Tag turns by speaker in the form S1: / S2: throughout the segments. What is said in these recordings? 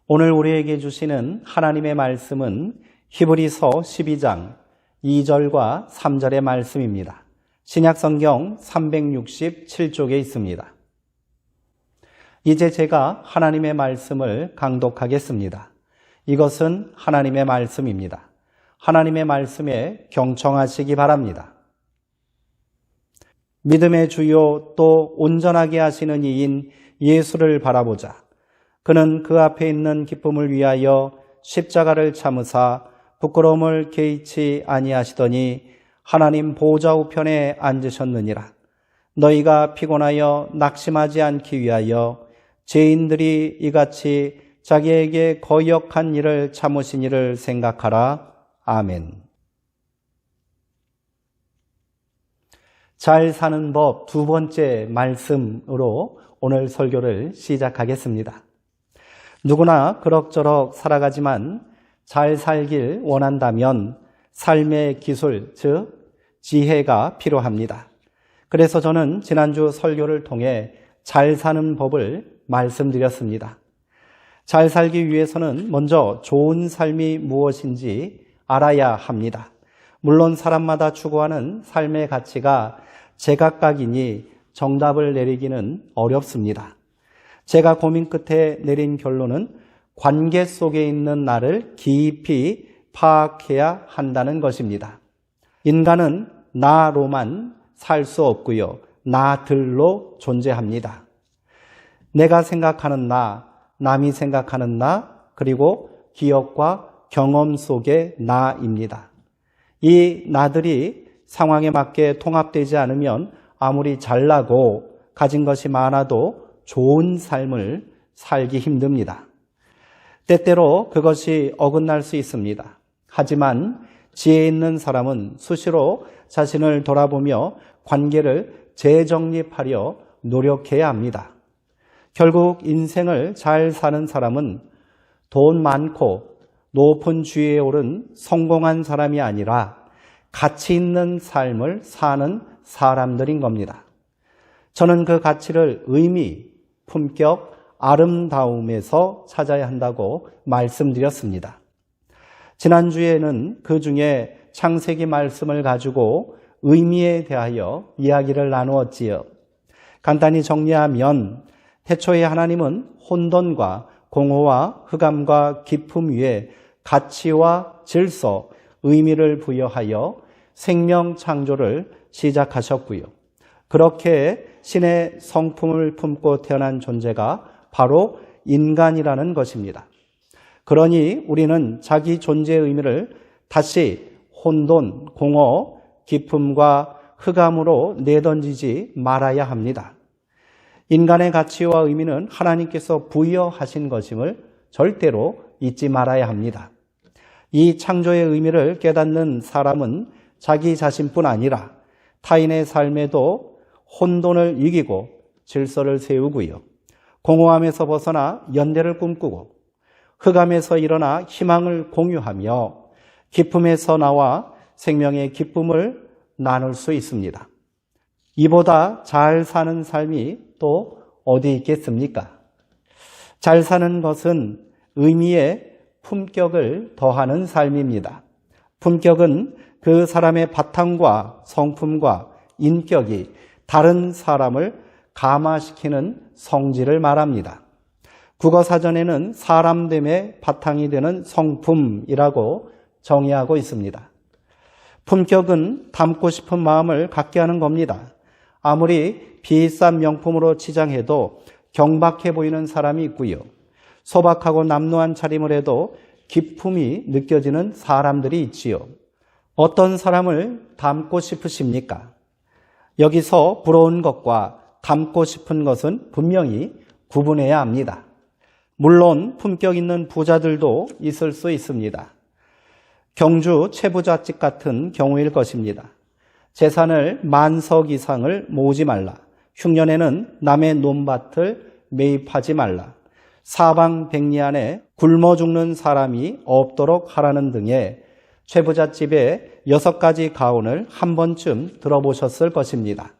S1: 오늘 우리에게 주시는 하나님의 말씀은 히브리서 12장 2절과 3절의 말씀입니다. 신약성경 367쪽에 있습니다. 이제 제가 하나님의 말씀을 강독하겠습니다. 이것은 하나님의 말씀입니다. 하나님의 말씀에 경청하시기 바랍니다. 믿음의 주요 또 온전하게 하시는 이인 예수를 바라보자. 그는 그 앞에 있는 기쁨을 위하여 십자가를 참으사 부끄러움을 개의치 아니하시더니 하나님 보좌 우편에 앉으셨느니라. 너희가 피곤하여 낙심하지 않기 위하여 죄인들이 이같이 자기에게 거역한 일을 참으신 일을 생각하라. 아멘. 잘 사는 법 두 번째 말씀으로 오늘 설교를 시작하겠습니다. 누구나 그럭저럭 살아가지만 잘 살길 원한다면 삶의 기술, 즉 지혜가 필요합니다. 그래서 저는 지난주 설교를 통해 잘 사는 법을 말씀드렸습니다. 잘 살기 위해서는 먼저 좋은 삶이 무엇인지 알아야 합니다. 물론 사람마다 추구하는 삶의 가치가 제각각이니 정답을 내리기는 어렵습니다. 제가 고민 끝에 내린 결론은 관계 속에 있는 나를 깊이 파악해야 한다는 것입니다. 인간은 나로만 살 수 없고요. 나들로 존재합니다. 내가 생각하는 나, 남이 생각하는 나, 그리고 기억과 경험 속의 나입니다. 이 나들이 상황에 맞게 통합되지 않으면 아무리 잘나고 가진 것이 많아도 좋은 삶을 살기 힘듭니다. 때때로 그것이 어긋날 수 있습니다. 하지만 지혜 있는 사람은 수시로 자신을 돌아보며 관계를 재정립하려 노력해야 합니다. 결국 인생을 잘 사는 사람은 돈 많고 높은 지위에 오른 성공한 사람이 아니라 가치 있는 삶을 사는 사람들인 겁니다. 저는 그 가치를 의미, 품격, 아름다움에서 찾아야 한다고 말씀드렸습니다. 지난주에는 그 중에 창세기 말씀을 가지고 의미에 대하여 이야기를 나누었지요. 간단히 정리하면 태초에 하나님은 혼돈과 공허와 흑암과 기품 위에 가치와 질서, 의미를 부여하여 생명 창조를 시작하셨고요. 그렇게 신의 성품을 품고 태어난 존재가 바로 인간이라는 것입니다. 그러니 우리는 자기 존재의 의미를 다시 혼돈, 공허, 기품과 흑암으로 내던지지 말아야 합니다. 인간의 가치와 의미는 하나님께서 부여하신 것임을 절대로 잊지 말아야 합니다. 이 창조의 의미를 깨닫는 사람은 자기 자신뿐 아니라 타인의 삶에도 혼돈을 이기고 질서를 세우고요. 공허함에서 벗어나 연대를 꿈꾸고 흑암에서 일어나 희망을 공유하며 기쁨에서 나와 생명의 기쁨을 나눌 수 있습니다. 이보다 잘 사는 삶이 또 어디 있겠습니까? 잘 사는 것은 의미에 품격을 더하는 삶입니다. 품격은 그 사람의 바탕과 성품과 인격이 다른 사람을 감화시키는 성질을 말합니다. 국어사전에는 사람됨의 바탕이 되는 성품이라고 정의하고 있습니다. 품격은 닮고 싶은 마음을 갖게 하는 겁니다. 아무리 비싼 명품으로 치장해도 경박해 보이는 사람이 있고요. 소박하고 남루한 차림을 해도 기품이 느껴지는 사람들이 있지요. 어떤 사람을 닮고 싶으십니까? 여기서 부러운 것과 닮고 싶은 것은 분명히 구분해야 합니다. 물론 품격 있는 부자들도 있을 수 있습니다. 경주 최부잣집 같은 경우일 것입니다. 재산을 만석 이상을 모으지 말라. 흉년에는 남의 논밭을 매입하지 말라. 사방백리 안에 굶어 죽는 사람이 없도록 하라는 등의 최부잣집의 6가지 가훈을 한 번쯤 들어보셨을 것입니다.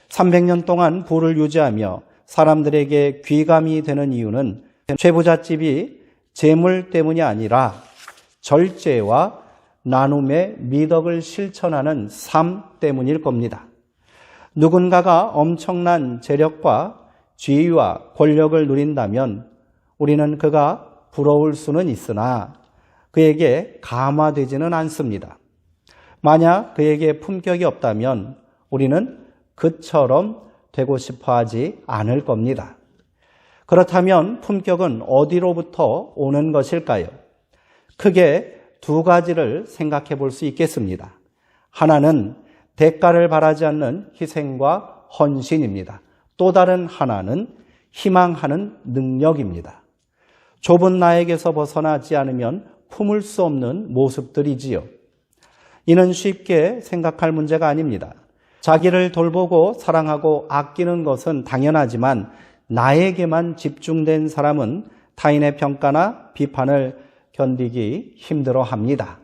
S1: 300년 동안 부를 유지하며 사람들에게 귀감이 되는 이유는 최부잣집이 재물 때문이 아니라 절제와 나눔의 미덕을 실천하는 삶 때문일 겁니다. 누군가가 엄청난 재력과 지위와 권력을 누린다면 우리는 그가 부러울 수는 있으나 그에게 감화되지는 않습니다. 만약 그에게 품격이 없다면 우리는 그처럼 되고 싶어 하지 않을 겁니다. 그렇다면 품격은 어디로부터 오는 것일까요? 크게 두 가지를 생각해 볼 수 있겠습니다. 하나는 대가를 바라지 않는 희생과 헌신입니다. 또 다른 하나는 희망하는 능력입니다. 좁은 나에게서 벗어나지 않으면 품을 수 없는 모습들이지요. 이는 쉽게 생각할 문제가 아닙니다. 자기를 돌보고 사랑하고 아끼는 것은 당연하지만 나에게만 집중된 사람은 타인의 평가나 비판을 견디기 힘들어합니다.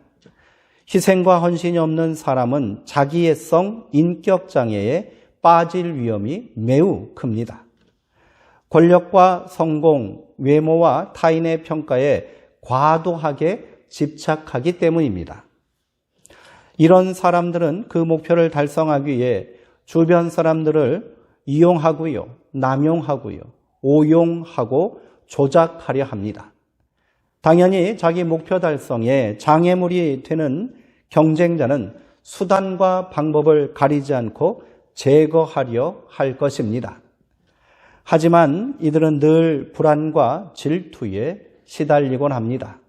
S1: 희생과 헌신이 없는 사람은 자기애성, 인격장애에 빠질 위험이 매우 큽니다. 권력과 성공, 외모와 타인의 평가에 과도하게 집착하기 때문입니다. 이런 사람들은 그 목표를 달성하기 위해 주변 사람들을 이용하고요, 남용하고요, 오용하고 조작하려 합니다. 당연히 자기 목표 달성에 장애물이 되는 경쟁자는 수단과 방법을 가리지 않고 제거하려 할 것입니다. 하지만 이들은 늘 불안과 질투에 시달리곤 합니다.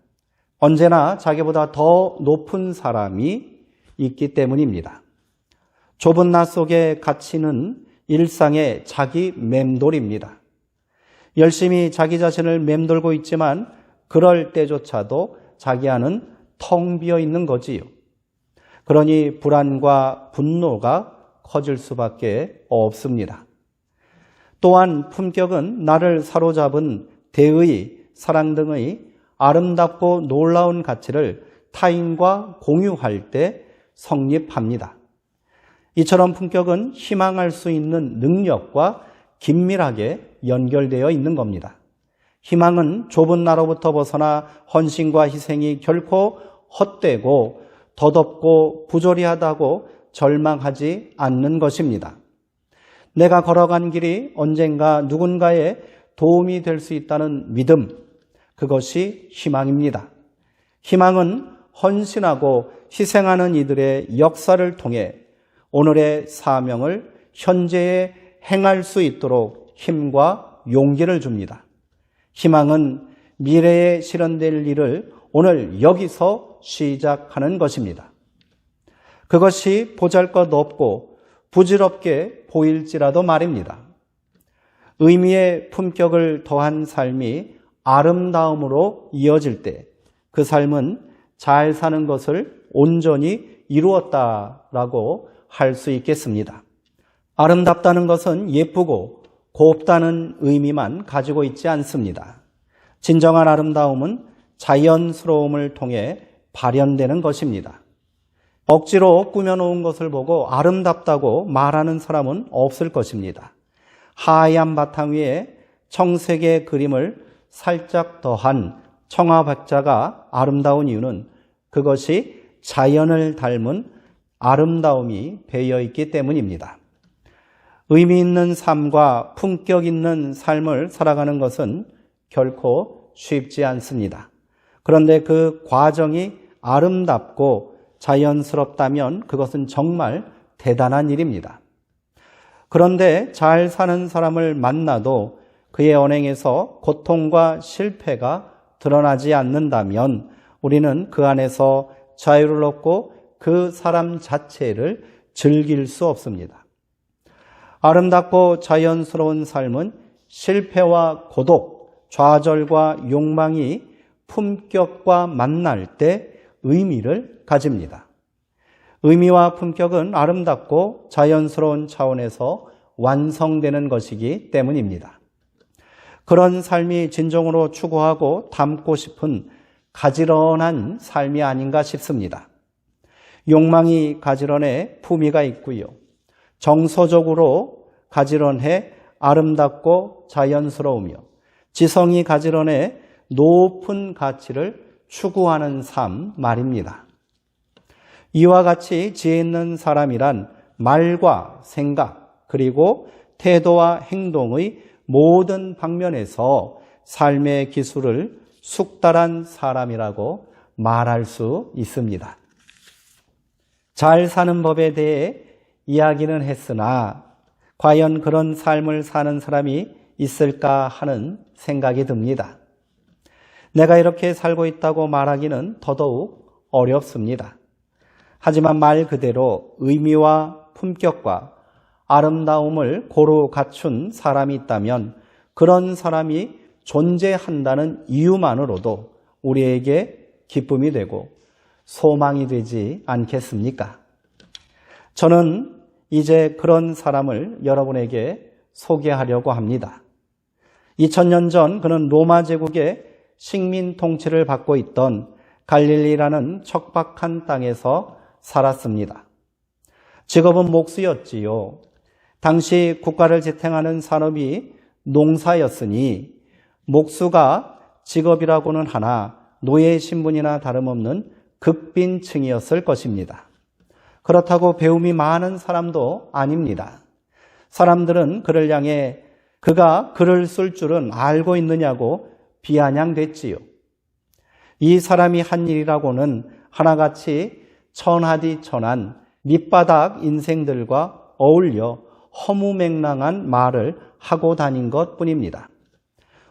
S1: 언제나 자기보다 더 높은 사람이 있기 때문입니다. 좁은 나 속에 갇히는 일상의 자기 맴돌입니다. 열심히 자기 자신을 맴돌고 있지만 그럴 때조차도 자기 안은 텅 비어 있는 거지요. 그러니 불안과 분노가 커질 수밖에 없습니다. 또한 품격은 나를 사로잡은 대의, 사랑 등의 아름답고 놀라운 가치를 타인과 공유할 때 성립합니다. 이처럼 품격은 희망할 수 있는 능력과 긴밀하게 연결되어 있는 겁니다. 희망은 좁은 나로부터 벗어나 헌신과 희생이 결코 헛되고 덧없고 부조리하다고 절망하지 않는 것입니다. 내가 걸어간 길이 언젠가 누군가의 도움이 될 수 있다는 믿음, 그것이 희망입니다. 희망은 헌신하고 희생하는 이들의 역사를 통해 오늘의 사명을 현재에 행할 수 있도록 힘과 용기를 줍니다. 희망은 미래에 실현될 일을 오늘 여기서 시작하는 것입니다. 그것이 보잘것없고 부질없게 보일지라도 말입니다. 의미의 품격을 더한 삶이 아름다움으로 이어질 때 그 삶은 잘 사는 것을 온전히 이루었다라고 할 수 있겠습니다. 아름답다는 것은 예쁘고 곱다는 의미만 가지고 있지 않습니다. 진정한 아름다움은 자연스러움을 통해 발현되는 것입니다. 억지로 꾸며놓은 것을 보고 아름답다고 말하는 사람은 없을 것입니다. 하얀 바탕 위에 청색의 그림을 살짝 더한 청아박자가 아름다운 이유는 그것이 자연을 닮은 아름다움이 배어 있기 때문입니다. 의미 있는 삶과 품격 있는 삶을 살아가는 것은 결코 쉽지 않습니다. 그런데 그 과정이 아름답고 자연스럽다면 그것은 정말 대단한 일입니다. 그런데 잘 사는 사람을 만나도 그의 언행에서 고통과 실패가 드러나지 않는다면 우리는 그 안에서 자유를 얻고 그 사람 자체를 즐길 수 없습니다. 아름답고 자연스러운 삶은 실패와 고독, 좌절과 욕망이 품격과 만날 때 의미를 가집니다. 의미와 품격은 아름답고 자연스러운 차원에서 완성되는 것이기 때문입니다. 그런 삶이 진정으로 추구하고 담고 싶은 가지런한 삶이 아닌가 싶습니다. 욕망이 가지런해 품위가 있고요. 정서적으로 가지런해 아름답고 자연스러우며 지성이 가지런해 높은 가치를 추구하는 삶 말입니다. 이와 같이 지혜 있는 사람이란 말과 생각 그리고 태도와 행동의 모든 방면에서 삶의 기술을 숙달한 사람이라고 말할 수 있습니다. 잘 사는 법에 대해 이야기는 했으나 과연 그런 삶을 사는 사람이 있을까 하는 생각이 듭니다. 내가 이렇게 살고 있다고 말하기는 더더욱 어렵습니다. 하지만 말 그대로 의미와 품격과 아름다움을 고루 갖춘 사람이 있다면 그런 사람이 존재한다는 이유만으로도 우리에게 기쁨이 되고 소망이 되지 않겠습니까? 저는 이제 그런 사람을 여러분에게 소개하려고 합니다. 2000년 전 그는 로마 제국의 식민 통치를 받고 있던 갈릴리라는 척박한 땅에서 살았습니다. 직업은 목수였지요. 당시 국가를 지탱하는 산업이 농사였으니 목수가 직업이라고는 하나 노예 신분이나 다름없는 극빈층이었을 것입니다. 그렇다고 배움이 많은 사람도 아닙니다. 사람들은 그를 향해 그가 글을 쓸 줄은 알고 있느냐고 비아냥댔지요. 이 사람이 한 일이라고는 하나같이 천하디천한 밑바닥 인생들과 어울려 허무맹랑한 말을 하고 다닌 것뿐입니다.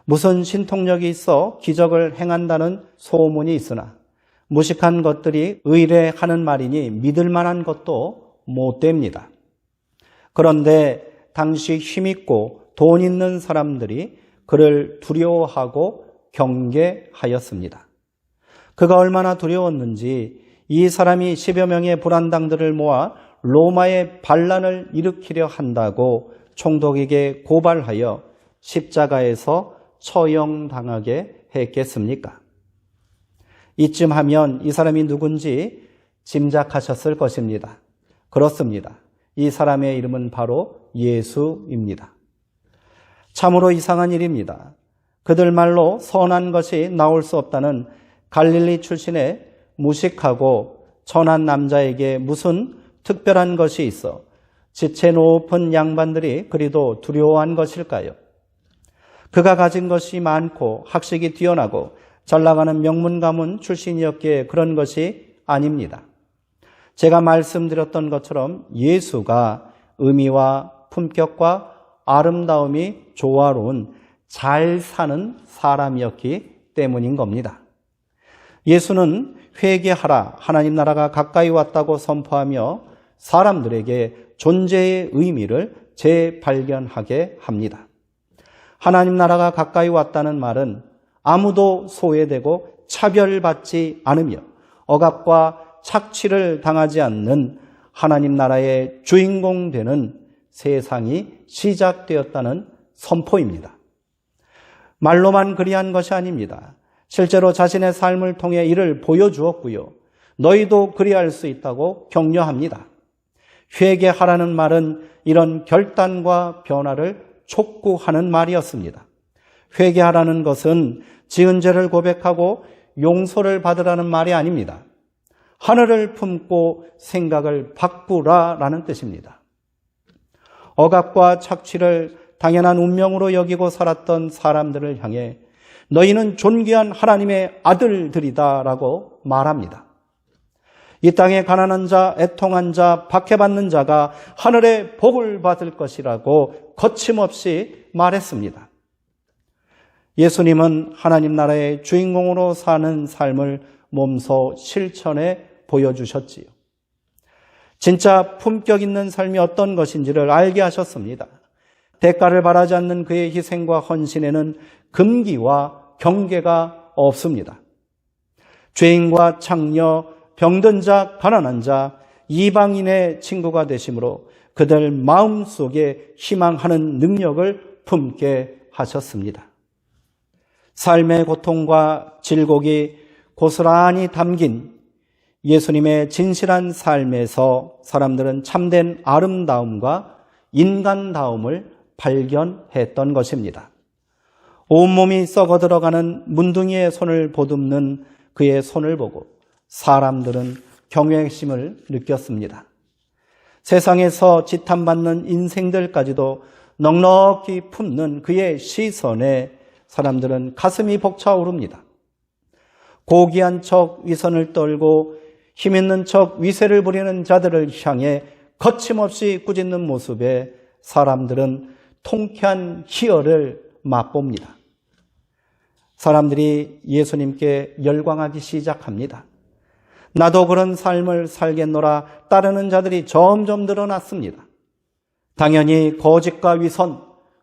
S1: 무슨 신통력이 있어 기적을 행한다는 소문이 있으나 무식한 것들이 의뢰하는 말이니 믿을 만한 것도 못 됩니다. 그런데 당시 힘있고 돈 있는 사람들이 그를 두려워하고 경계하였습니다. 그가 얼마나 두려웠는지 이 사람이 10여 명의 불안당들을 모아 로마의 반란을 일으키려 한다고 총독에게 고발하여 십자가에서 처형당하게 했겠습니까? 이쯤 하면 이 사람이 누군지 짐작하셨을 것입니다. 그렇습니다. 이 사람의 이름은 바로 예수입니다. 참으로 이상한 일입니다. 그들 말로 선한 것이 나올 수 없다는 갈릴리 출신의 무식하고 천한 남자에게 무슨 특별한 것이 있어 지체 높은 양반들이 그리도 두려워한 것일까요? 그가 가진 것이 많고 학식이 뛰어나고 잘나가는 명문가문 출신이었기에 그런 것이 아닙니다. 제가 말씀드렸던 것처럼 예수가 의미와 품격과 아름다움이 조화로운 잘 사는 사람이었기 때문인 겁니다. 예수는 회개하라, 하나님 나라가 가까이 왔다고 선포하며 사람들에게 존재의 의미를 재발견하게 합니다. 하나님 나라가 가까이 왔다는 말은 아무도 소외되고 차별받지 않으며 억압과 착취를 당하지 않는 하나님 나라의 주인공 되는 세상이 시작되었다는 선포입니다. 말로만 그리한 것이 아닙니다. 실제로 자신의 삶을 통해 이를 보여주었고요. 너희도 그리할 수 있다고 격려합니다. 회개하라는 말은 이런 결단과 변화를 촉구하는 말이었습니다. 회개하라는 것은 지은 죄를 고백하고 용서를 받으라는 말이 아닙니다. 하늘을 품고 생각을 바꾸라라는 뜻입니다. 억압과 착취를 당연한 운명으로 여기고 살았던 사람들을 향해 너희는 존귀한 하나님의 아들들이다라고 말합니다. 이 땅에 가난한 자, 애통한 자, 박해받는 자가 하늘의 복을 받을 것이라고 거침없이 말했습니다. 예수님은 하나님 나라의 주인공으로 사는 삶을 몸소 실천해 보여주셨지요. 진짜 품격 있는 삶이 어떤 것인지를 알게 하셨습니다. 대가를 바라지 않는 그의 희생과 헌신에는 금기와 경계가 없습니다. 죄인과 창녀, 병든 자, 가난한 자, 이방인의 친구가 되심으로 그들 마음속에 희망하는 능력을 품게 하셨습니다. 삶의 고통과 질곡이 고스란히 담긴 예수님의 진실한 삶에서 사람들은 참된 아름다움과 인간다움을 발견했던 것입니다. 온몸이 썩어 들어가는 문둥이의 손을 보듬는 그의 손을 보고 사람들은 경외심을 느꼈습니다. 세상에서 지탄받는 인생들까지도 넉넉히 품는 그의 시선에 사람들은 가슴이 벅차오릅니다. 고귀한 척 위선을 떨고 힘있는 척 위세를 부리는 자들을 향해 거침없이 꾸짖는 모습에 사람들은 통쾌한 희열을 맛봅니다. 사람들이 예수님께 열광하기 시작합니다. 나도 그런 삶을 살겠노라 따르는 자들이 점점 늘어났습니다. 당연히 거짓과 위선,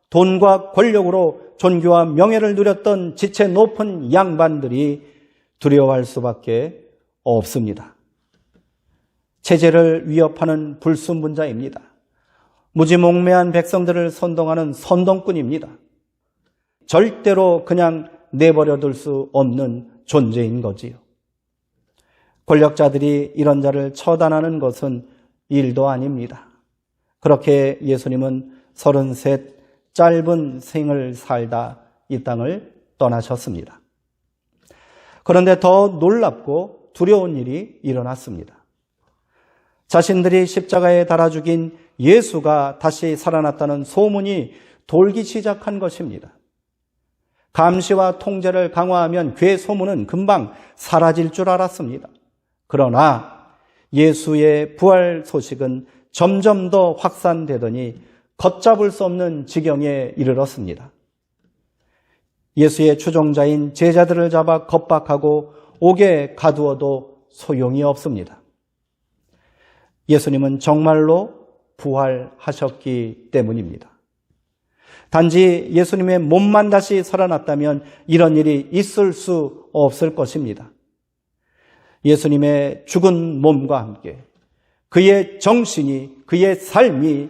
S1: 돈과 권력으로 존귀와 명예를 누렸던 지체 높은 양반들이 두려워할 수밖에 없습니다. 체제를 위협하는 불순분자입니다. 무지몽매한 백성들을 선동하는 선동꾼입니다. 절대로 그냥 내버려둘 수 없는 존재인 거지요. 권력자들이 이런 자를 처단하는 것은 일도 아닙니다. 그렇게 예수님은 33 짧은 생을 살다 이 땅을 떠나셨습니다. 그런데 더 놀랍고 두려운 일이 일어났습니다. 자신들이 십자가에 달아 죽인 예수가 다시 살아났다는 소문이 돌기 시작한 것입니다. 감시와 통제를 강화하면 괴 소문은 금방 사라질 줄 알았습니다. 그러나 예수의 부활 소식은 점점 더 확산되더니 걷잡을 수 없는 지경에 이르렀습니다. 예수의 추종자인 제자들을 잡아 겁박하고 옥에 가두어도 소용이 없습니다. 예수님은 정말로 부활하셨기 때문입니다. 단지 예수님의 몸만 다시 살아났다면 이런 일이 있을 수 없을 것입니다. 예수님의 죽은 몸과 함께 그의 정신이, 그의 삶이,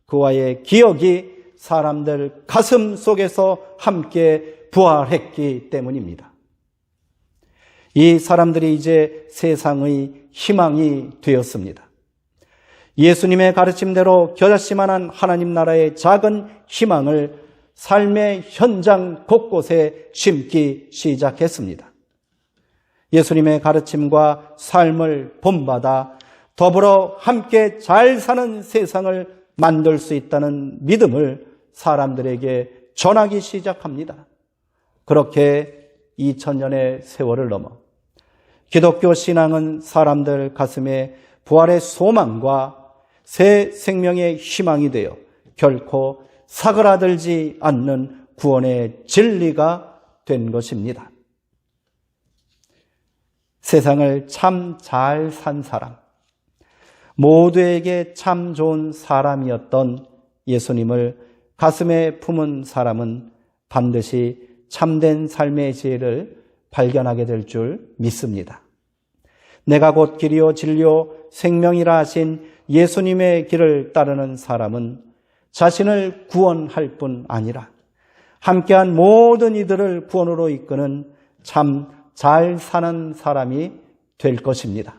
S1: 그와의 기억이 사람들 가슴 속에서 함께 부활했기 때문입니다. 이 사람들이 이제 세상의 희망이 되었습니다. 예수님의 가르침대로 겨자씨만한 하나님 나라의 작은 희망을 삶의 현장 곳곳에 심기 시작했습니다. 예수님의 가르침과 삶을 본받아 더불어 함께 잘 사는 세상을 만들 수 있다는 믿음을 사람들에게 전하기 시작합니다. 그렇게 2000년의 세월을 넘어 기독교 신앙은 사람들 가슴에 부활의 소망과 새 생명의 희망이 되어 결코 사그라들지 않는 구원의 진리가 된 것입니다. 세상을 참 잘 산 사람, 모두에게 참 좋은 사람이었던 예수님을 가슴에 품은 사람은 반드시 참된 삶의 지혜를 발견하게 될 줄 믿습니다. 내가 곧 길이요 진리요 생명이라 하신 예수님의 길을 따르는 사람은 자신을 구원할 뿐 아니라 함께한 모든 이들을 구원으로 이끄는 참 잘 사는 사람이 될 것입니다.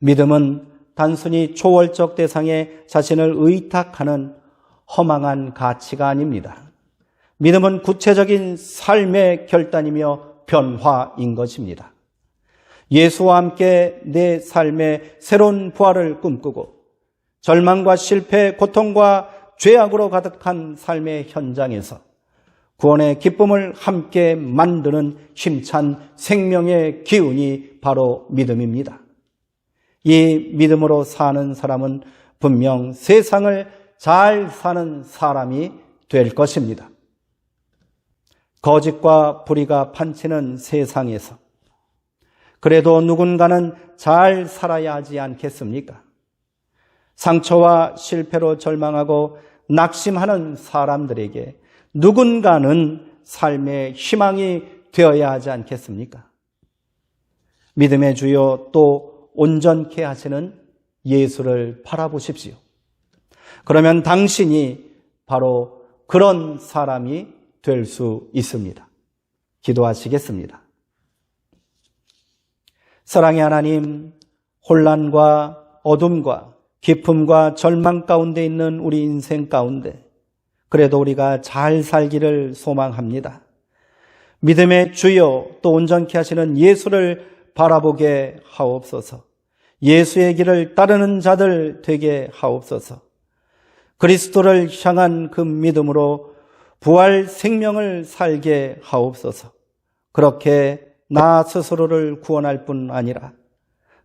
S1: 믿음은 단순히 초월적 대상에 자신을 의탁하는 허망한 가치가 아닙니다. 믿음은 구체적인 삶의 결단이며 변화인 것입니다. 예수와 함께 내 삶의 새로운 부활을 꿈꾸고 절망과 실패, 고통과 죄악으로 가득한 삶의 현장에서 구원의 기쁨을 함께 만드는 힘찬 생명의 기운이 바로 믿음입니다. 이 믿음으로 사는 사람은 분명 세상을 잘 사는 사람이 될 것입니다. 거짓과 불의가 판치는 세상에서 그래도 누군가는 잘 살아야 하지 않겠습니까? 상처와 실패로 절망하고 낙심하는 사람들에게 누군가는 삶의 희망이 되어야 하지 않겠습니까? 믿음의 주요 또 온전케 하시는 예수를 바라보십시오. 그러면 당신이 바로 그런 사람이 될 수 있습니다. 기도하시겠습니다. 사랑의 하나님, 혼란과 어둠과 기쁨과 절망 가운데 있는 우리 인생 가운데 그래도 우리가 잘 살기를 소망합니다. 믿음의 주여 또 온전케 하시는 예수를 바라보게 하옵소서. 예수의 길을 따르는 자들 되게 하옵소서. 그리스도를 향한 그 믿음으로 부활 생명을 살게 하옵소서. 그렇게 나 스스로를 구원할 뿐 아니라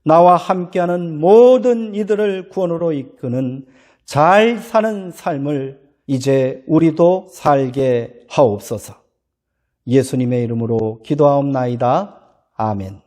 S1: 나와 함께하는 모든 이들을 구원으로 이끄는 잘 사는 삶을 이제 우리도 살게 하옵소서. 예수님의 이름으로 기도하옵나이다. 아멘.